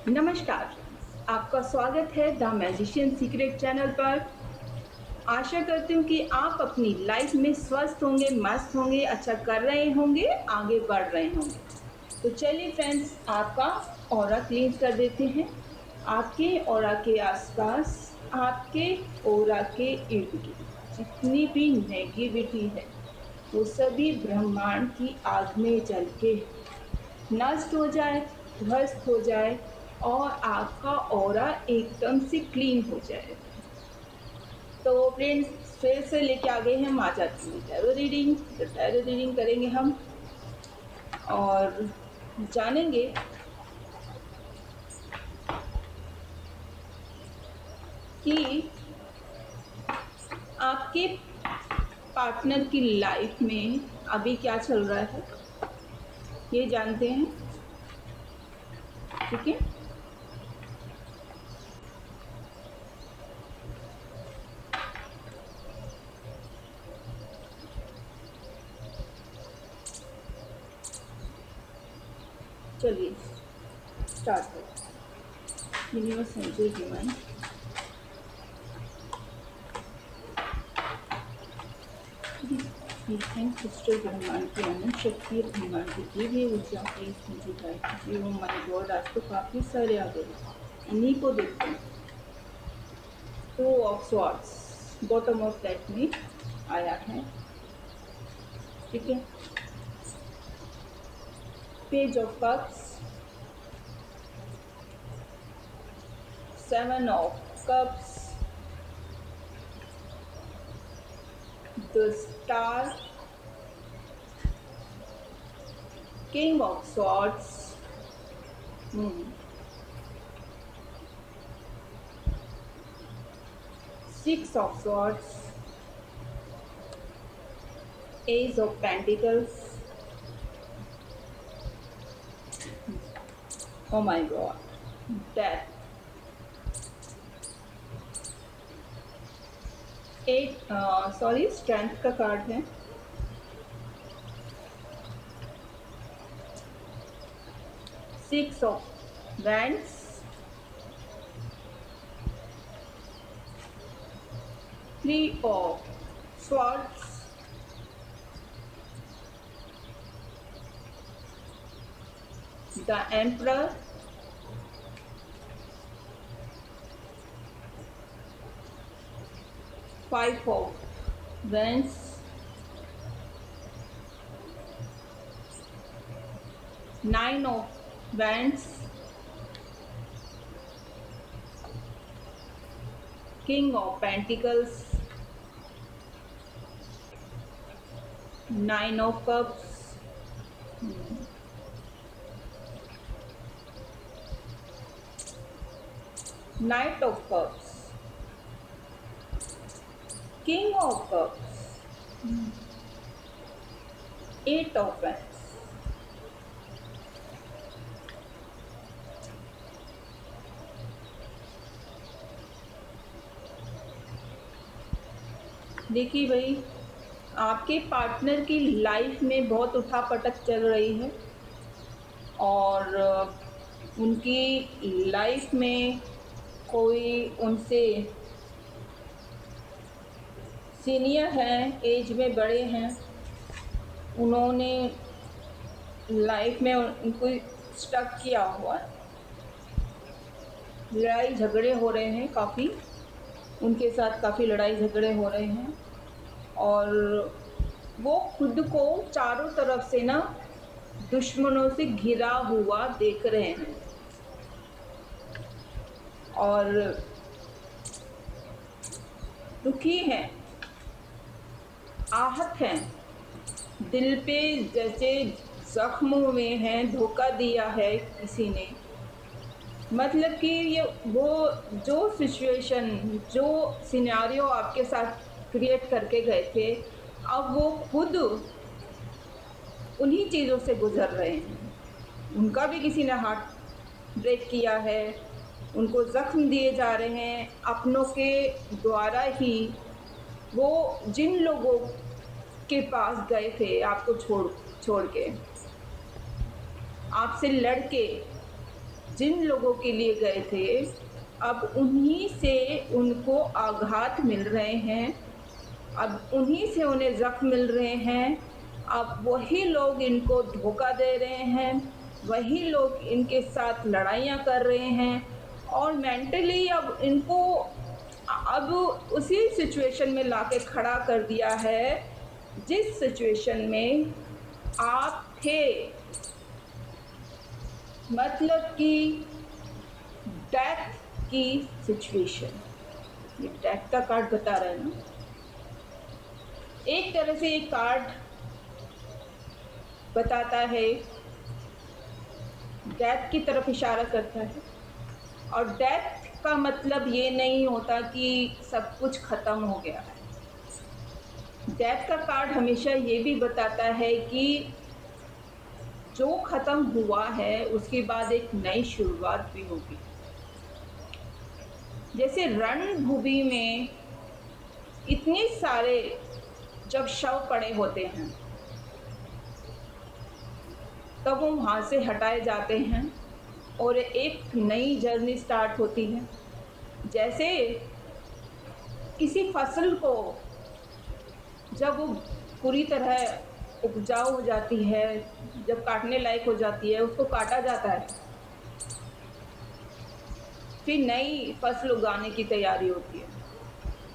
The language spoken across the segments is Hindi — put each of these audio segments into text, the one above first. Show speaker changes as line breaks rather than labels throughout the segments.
नमस्कार, आपका स्वागत है द मैजिशियन सीक्रेट चैनल पर। आशा करती हूँ कि आप अपनी लाइफ में स्वस्थ होंगे, मस्त होंगे, अच्छा कर रहे होंगे, आगे बढ़ रहे होंगे। तो चलिए फ्रेंड्स, आपका ऑरा क्लींस कर देते हैं। आपके ऑरा के आसपास, आपके ऑरा के इर्द-गिर्द जितनी भी नेगेटिविटी है, वो सभी ब्रह्मांड की आग में जल के नष्ट हो जाए, ध्वस्त हो जाए और आपका ऑरा एकदम से क्लीन हो जाए। तो फ्रेंड्स, फिर से लेके आ गए हम आज आपके लिए टैरो रीडिंग। तो टैरो रीडिंग करेंगे हम और जानेंगे कि आपके पार्टनर की लाइफ में अभी क्या चल रहा है, ये जानते हैं। ठीक है, चलिए स्टार्ट करते हैं। Universe angel divine, We thank Sister ब्रह्मांड की अनंत शक्ति, ब्रह्मांड की दी हुई ऊर्जा प्लीज मुझे गाइड कीजिए। ओ माय गॉड, आज तो काफ़ी सारे आ गए, इन्हीं को देखते हैं। Two of swords bottom of deck में आया है। ठीक है, page of cups, seven of cups, the star, king of swords, six of swords, ace of pentacles, oh my god, death, eight sorry strength का कार्ड है। Six of wands, three of swords, the emperor, five of wands, nine of wands, king of pentacles, nine of cups, knight of cups, king of cups, eight of wands. देखिए भाई, आपके पार्टनर की लाइफ में बहुत उठापटक चल रही है और उनकी लाइफ में कोई उनसे सीनियर हैं, एज में बड़े हैं, उन्होंने लाइफ में उनको स्टक किया हुआ है। लड़ाई झगड़े हो रहे हैं काफ़ी, उनके साथ काफ़ी लड़ाई झगड़े हो रहे हैं और वो खुद को चारों तरफ से ना दुश्मनों से घिरा हुआ देख रहे हैं और दुखी हैं, आहत हैं, दिल पे जैसे जख्म हुए हैं, धोखा दिया है किसी ने। मतलब कि ये वो जो सिचुएशन, जो सिनेरियो आपके साथ क्रिएट करके गए थे, अब वो खुद उन्हीं चीज़ों से गुजर रहे हैं। उनका भी किसी ने हार्ट ब्रेक किया है, उनको ज़ख्म दिए जा रहे हैं अपनों के द्वारा ही। वो जिन लोगों के पास गए थे आपको छोड़ छोड़ के, आपसे लड़ के, जिन लोगों के लिए गए थे, अब उन्हीं से उनको आघात मिल रहे हैं, अब उन्हीं से उन्हें ज़ख्म मिल रहे हैं, अब वही लोग इनको धोखा दे रहे हैं, वही लोग इनके साथ लड़ाइयाँ कर रहे हैं और मेंटली अब इनको अब उसी सिचुएशन में लाके खड़ा कर दिया है, जिस सिचुएशन में आप थे। मतलब कि डेथ की सिचुएशन, ये डेथ का कार्ड बता रहा है ना। एक तरह से ये कार्ड बताता है, डेथ की तरफ इशारा करता है और डेथ का मतलब ये नहीं होता कि सब कुछ ख़त्म हो गया है। डेथ का कार्ड हमेशा ये भी बताता है कि जो ख़त्म हुआ है उसके बाद एक नई शुरुआत भी होगी। जैसे रणभूमि में इतने सारे जब शव पड़े होते हैं तब वो वहाँ से हटाए जाते हैं और एक नई जर्नी स्टार्ट होती है। जैसे किसी फसल को जब वो पूरी तरह उपजाऊ हो जाती है, जब काटने लायक हो जाती है, उसको काटा जाता है, फिर नई फसल उगाने की तैयारी होती है।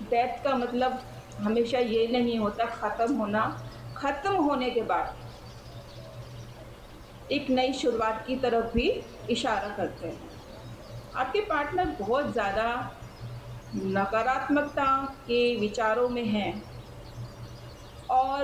डेथ का मतलब हमेशा ये नहीं होता ख़त्म होना, ख़त्म होने के बाद एक नई शुरुआत की तरफ भी इशारा करते हैं। आपके पार्टनर बहुत ज़्यादा नकारात्मकता के विचारों में हैं और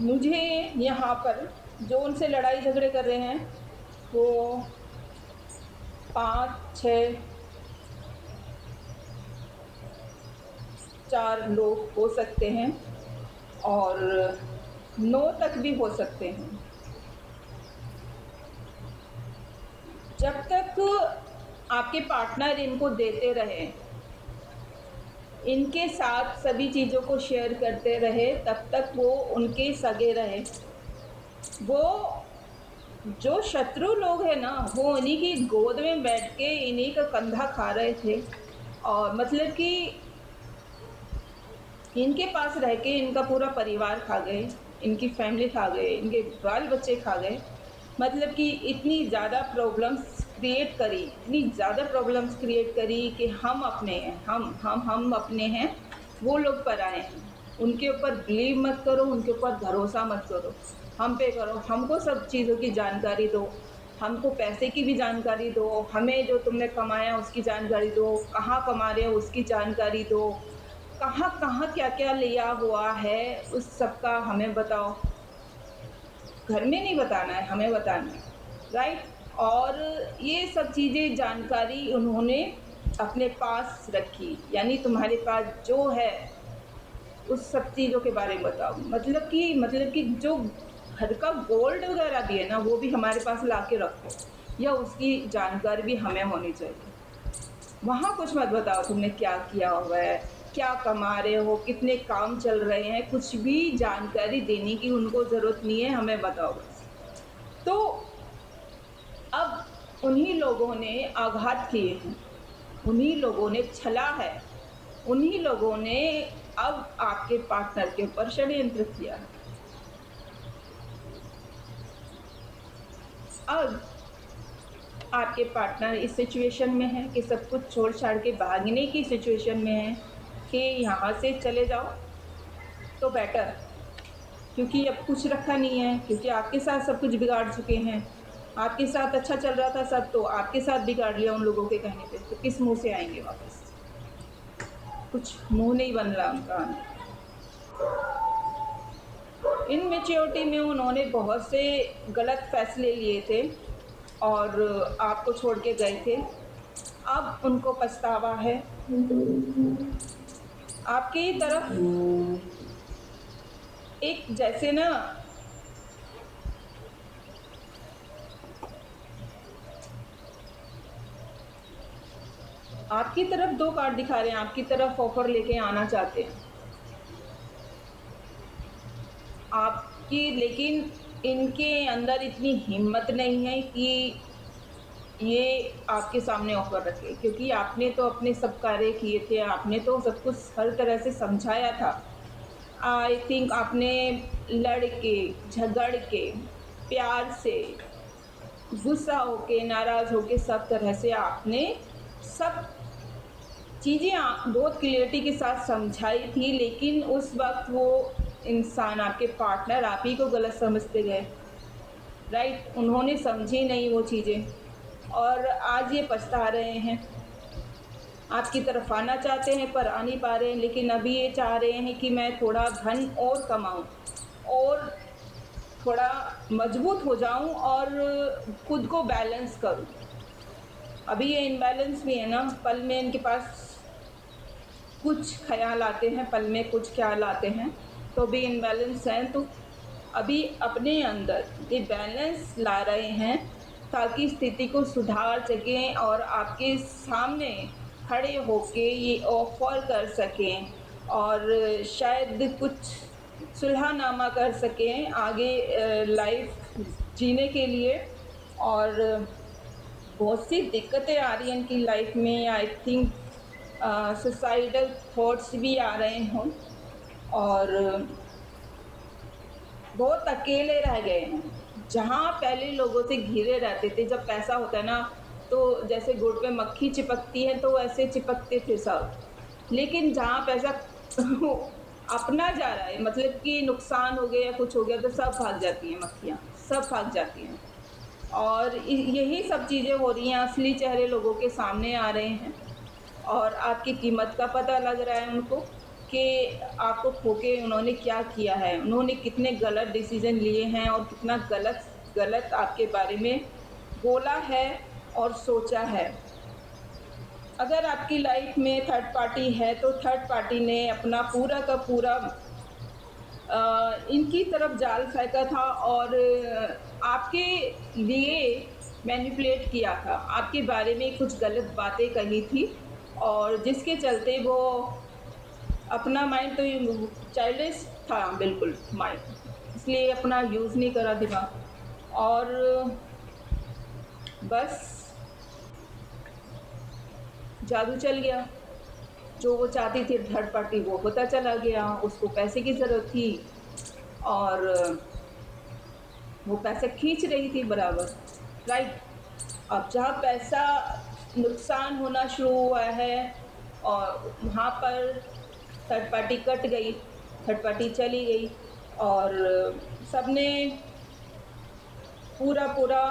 मुझे यहाँ पर जो उनसे लड़ाई झगड़े कर रहे हैं वो 5, 6, 4 लोग हो सकते हैं और 9 तक भी हो सकते हैं। जब तक आपके पार्टनर इनको देते रहे, इनके साथ सभी चीज़ों को शेयर करते रहे, तब तक वो उनके सगे रहे। वो जो शत्रु लोग हैं ना, वो इन्हीं की गोद में बैठ के इन्हीं का कंधा खा रहे थे और मतलब कि इनके पास रह के इनका पूरा परिवार खा गए, इनकी फैमिली खा गए, इनके बाल बच्चे खा गए। मतलब कि इतनी ज़्यादा प्रॉब्लम्स क्रिएट करी, इतनी ज़्यादा प्रॉब्लम्स क्रिएट करी कि हम अपने हैं, हम अपने हैं, वो लोग पराए हैं। उनके ऊपर बिलीव मत करो, उनके ऊपर भरोसा मत करो, हम पे करो। हमको सब चीज़ों की जानकारी दो, हमको पैसे की भी जानकारी दो, हमें जो तुमने कमाया उसकी जानकारी दो, कहाँ कमा रहे हो उसकी जानकारी दो, कहाँ-कहाँ क्या-क्या लिया हुआ है उस सब का हमें बताओ। घर में नहीं बताना है, हमें बताना है, राइट? और ये सब चीज़ें जानकारी उन्होंने अपने पास रखी, यानी तुम्हारे पास जो है उस सब चीज़ों के बारे में बताओ। मतलब कि जो घर का गोल्ड वगैरह भी है ना, वो भी हमारे पास ला के रखो या उसकी जानकारी भी हमें होनी चाहिए। वहाँ कुछ मत बताओ तुमने क्या किया हुआ है, क्या कमा रहे हो, कितने काम चल रहे हैं, कुछ भी जानकारी देने की उनको ज़रूरत नहीं है, हमें बताओ बस। तो अब उन्हीं लोगों ने आघात किए हैं, उन्हीं लोगों ने छला है, उन्हीं लोगों ने अब आपके पार्टनर के ऊपर षड्यंत्र किया है। अब आपके पार्टनर इस सिचुएशन में है कि सब कुछ छोड़-छाड़ के भागने की सिचुएशन में है कि यहाँ से चले जाओ तो बेटर, क्योंकि अब कुछ रखा नहीं है, क्योंकि आपके साथ सब कुछ बिगाड़ चुके हैं। आपके साथ अच्छा चल रहा था सब, तो आपके साथ बिगाड़ लिया उन लोगों के कहने पे, तो किस मुँह से आएँगे वापस? कुछ मुँह नहीं बन रहा उनका आने। इनमैच्योरिटी में उन्होंने बहुत से गलत फैसले लिए थे और आपको छोड़ के गए थे। अब उनको पछतावा है। आपकी तरफ एक जैसे ना आपकी तरफ 2 कार्ड दिखा रहे हैं, आपकी तरफ ऑफ़र लेके आना चाहते हैं। आपकी लेकिन इनके अंदर इतनी हिम्मत नहीं है कि ये आपके सामने ऑफ़र रखे, क्योंकि आपने तो अपने सब कार्य किए थे, आपने तो सब कुछ हर तरह से समझाया था। आई थिंक आपने लड़ के, झगड़ के, प्यार से, गुस्सा होके, नाराज़ होके सब तरह से आपने सब चीज़ें बहुत क्लियरिटी के साथ समझाई थी, लेकिन उस वक़्त वो इंसान, आपके पार्टनर आप ही को गलत समझते गए, राइट? उन्होंने समझी नहीं वो चीज़ें और आज ये पछता रहे हैं। आपकी तरफ आना चाहते हैं पर आ नहीं पा रहे हैं, लेकिन अभी ये चाह रहे हैं कि मैं थोड़ा धन और कमाऊँ और थोड़ा मजबूत हो जाऊँ और खुद को बैलेंस करूँ। अभी ये इम्बैलेंस भी है ना, पल में इनके पास कुछ ख़्याल आते हैं, पल में कुछ ख़्याल आते हैं, तो भी इम्बैलेंस हैं, तो अभी अपने अंदर ये बैलेंस ला रहे हैं ताकि स्थिति को सुधार सकें और आपके सामने खड़े होके ये ऑफ़र कर सकें और शायद कुछ सुलहनामा कर सकें आगे लाइफ़ जीने के लिए। और बहुत सी दिक्कतें आ रही हैं इनकी लाइफ़ में, आई थिंक सुसाइडल थॉट्स भी आ रहे हों और बहुत अकेले रह गए हैं। जहाँ पहले लोगों से घिरे रहते थे, जब पैसा होता है ना, तो जैसे गुड़ पे मक्खी चिपकती है, तो वैसे चिपकते थे सब। लेकिन जहाँ पैसा अपना जा रहा है, मतलब कि नुकसान हो गया या कुछ हो गया, तो सब भाग जाती हैं मक्खियाँ, सब भाग जाती हैं। और यही सब चीज़ें हो रही हैं, असली चेहरे लोगों के सामने आ रहे हैं और आपकी कीमत का पता लग रहा है उनको कि आपको खो के उन्होंने क्या किया है, उन्होंने कितने गलत डिसीज़न लिए हैं और कितना गलत गलत आपके बारे में बोला है और सोचा है। अगर आपकी लाइफ में थर्ड पार्टी है, तो थर्ड पार्टी ने अपना पूरा का पूरा इनकी तरफ जाल फेंका था और आपके लिए मैनिपुलेट किया था, आपके बारे में कुछ गलत बातें कही थी और जिसके चलते वो अपना माइंड तो चाइल्डिश था बिल्कुल माइंड, इसलिए अपना यूज़ नहीं करा दिमाग और बस जादू चल गया। जो वो चाहती थी थर्ड पार्टी वो होता चला गया, उसको पैसे की ज़रूरत थी और वो पैसा खींच रही थी बराबर, राइट? अब जहाँ पैसा नुकसान होना शुरू हुआ है और वहाँ पर थर्ड पार्टी कट गई, थर्ड पार्टी चली गई और सबने पूरा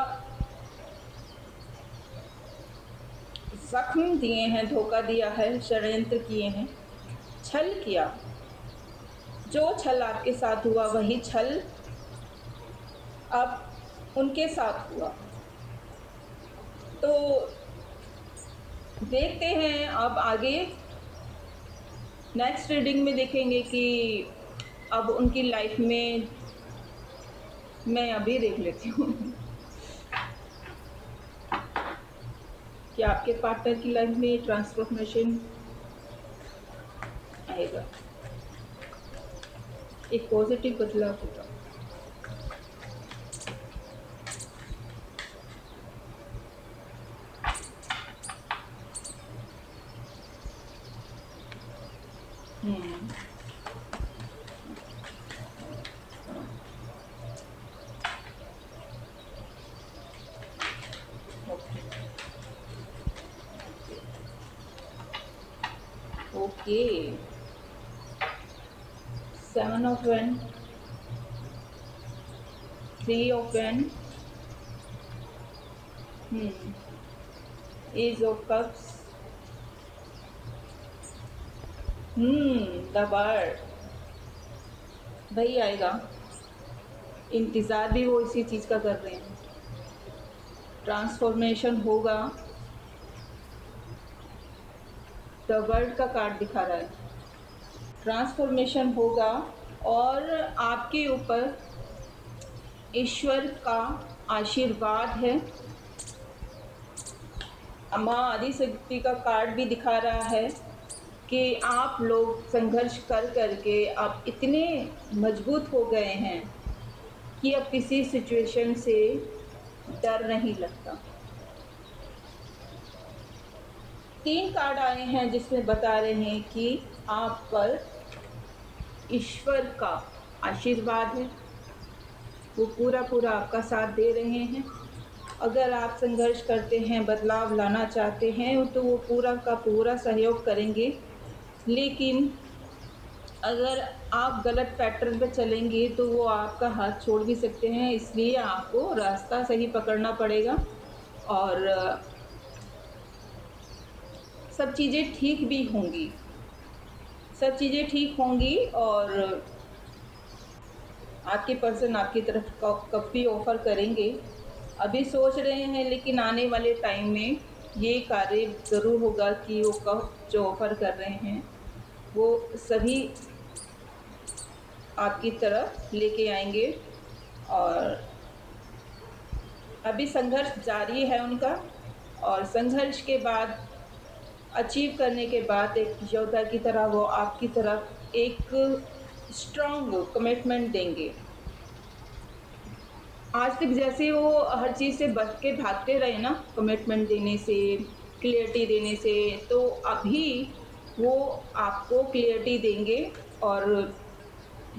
ज़ख्म दिए हैं, धोखा दिया है, षड्यंत्र किए हैं, छल किया। जो छल आपके साथ हुआ वही छल अब उनके साथ हुआ। तो देखते हैं अब आगे नेक्स्ट रीडिंग में देखेंगे कि अब उनकी लाइफ में मैं अभी देख लेती हूँ कि आपके पार्टनर की लाइफ में ट्रांसफॉर्मेशन आएगा, एक पॉजिटिव बदलाव होगा। Okay, 7 of Wands, 3 of Wands, Ace of Cups, the bird, वही आएगा। इंतज़ार भी वो इसी चीज़ का कर रहे हैं। ट्रांसफॉर्मेशन होगा, द वर्ल्ड का कार्ड दिखा रहा है। ट्रांसफॉर्मेशन होगा और आपके ऊपर ईश्वर का आशीर्वाद है। माँ आदिशक्ति का कार्ड भी दिखा रहा है कि आप लोग संघर्ष कर कर के अब इतने मजबूत हो गए हैं कि अब किसी सिचुएशन से डर नहीं लगता। 3 कार्ड आए हैं जिसमें बता रहे हैं कि आप पर ईश्वर का आशीर्वाद है, वो पूरा-पूरा आपका साथ दे रहे हैं। अगर आप संघर्ष करते हैं, बदलाव लाना चाहते हैं, तो वो पूरा का पूरा सहयोग करेंगे। लेकिन अगर आप गलत पैटर्न पे चलेंगे, तो वो आपका हाथ छोड़ भी सकते हैं, इसलिए आपको रास्ता सही पकड़ना पड़ेगा और सब चीज़ें ठीक भी होंगी। सब चीज़ें ठीक होंगी और आपके पर्सन आपकी तरफ कब भी ऑफ़र करेंगे। अभी सोच रहे हैं लेकिन आने वाले टाइम में ये कार्य ज़रूर होगा कि वो कब जो ऑफ़र कर रहे हैं, वो सभी आपकी तरफ लेके आएँगे और अभी संघर्ष जारी है उनका और संघर्ष के बाद अचीव करने के बाद एक योद्धा की तरह वो आपकी तरफ एक स्ट्रॉन्ग कमिटमेंट देंगे। आज तक जैसे वो हर चीज़ से बच के भागते रहे ना, कमिटमेंट देने से, क्लियरिटी देने से, तो अभी वो आपको क्लियरिटी देंगे और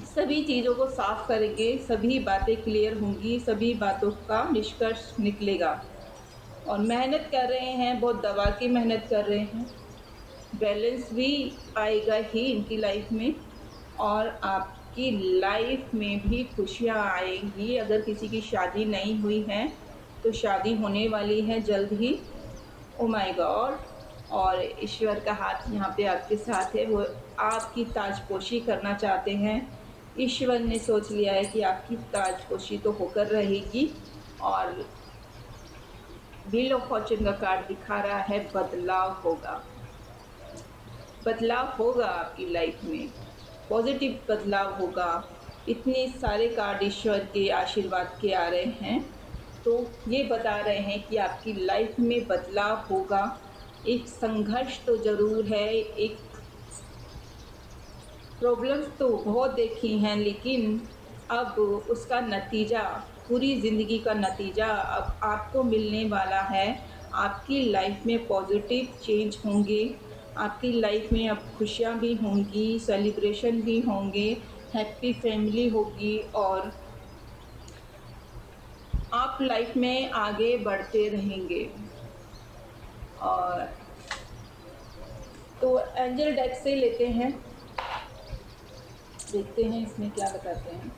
सभी चीज़ों को साफ करेंगे, सभी बातें क्लियर होंगी, सभी बातों का निष्कर्ष निकलेगा और मेहनत कर रहे हैं, बहुत दबा के मेहनत कर रहे हैं। बैलेंस भी आएगा ही इनकी लाइफ में और आपकी लाइफ में भी खुशियाँ आएंगी। अगर किसी की शादी नहीं हुई है तो शादी होने वाली है जल्द ही। ओ माय गॉड! और ईश्वर का हाथ यहाँ पे आपके साथ है, वो आपकी ताजपोशी करना चाहते हैं। ईश्वर ने सोच लिया है कि आपकी ताजपोशी तो होकर रहेगी और व्हील ऑफ फॉर्च्यून का कार्ड दिखा रहा है बदलाव होगा। बदलाव होगा आपकी लाइफ में, पॉजिटिव बदलाव होगा। इतने सारे कार्ड ईश्वर के आशीर्वाद के आ रहे हैं, तो ये बता रहे हैं कि आपकी लाइफ में बदलाव होगा। एक संघर्ष तो ज़रूर है, एक प्रॉब्लम्स तो बहुत देखी हैं, लेकिन अब उसका नतीजा, पूरी ज़िंदगी का नतीजा अब आपको मिलने वाला है। आपकी लाइफ में पॉजिटिव चेंज होंगे, आपकी लाइफ में अब खुशियाँ भी होंगी, सेलिब्रेशन भी होंगे, हैप्पी फैमिली होगी और आप लाइफ में आगे बढ़ते रहेंगे। और तो एंजल डेक से लेते हैं, देखते हैं इसमें क्या बताते हैं।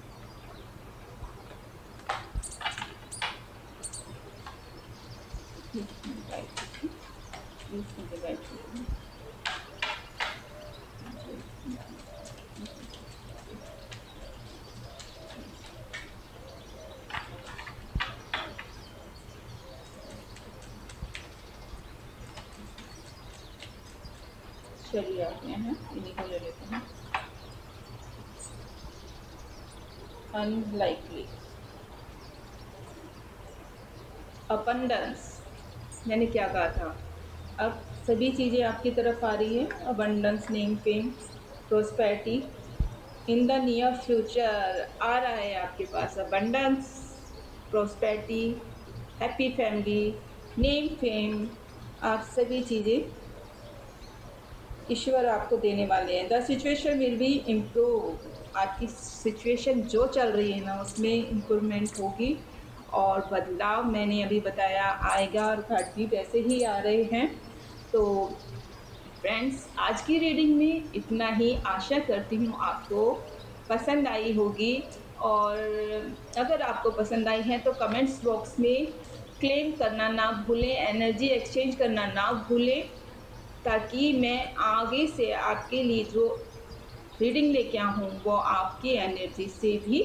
चलिए आते हैं, इन्हीं को ले लेते हैं। अनलाइकली, अबंडेंस, मैंने क्या कहा था, अब सभी चीज़ें आपकी तरफ आ रही है। Abundance, name, fame, prosperity in the near future आ रहा है आपके पास। Abundance, prosperity, happy family, name, fame, आप सभी चीज़ें ईश्वर आपको देने वाले हैं। The situation will be improve, आपकी सिचुएशन जो चल रही है ना उसमें इम्प्रूवमेंट होगी और बदलाव मैंने अभी बताया आएगा और कार्ड भी वैसे ही आ रहे हैं। तो फ्रेंड्स, आज की रीडिंग में इतना ही। आशा करती हूँ आपको पसंद आई होगी और अगर आपको पसंद आई है तो कमेंट्स बॉक्स में क्लेम करना ना भूलें, एनर्जी एक्सचेंज करना ना भूलें, ताकि मैं आगे से आपके लिए जो रीडिंग लेके आऊँ वो आपकी एनर्जी से भी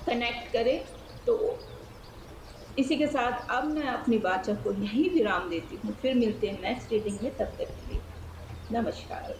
कनेक्ट करे। तो इसी के साथ अब मैं अपनी बातचीत को यहीं विराम देती हूँ। फिर मिलते हैं नेक्स्ट रीडिंग में, तब तक के लिए नमस्कार।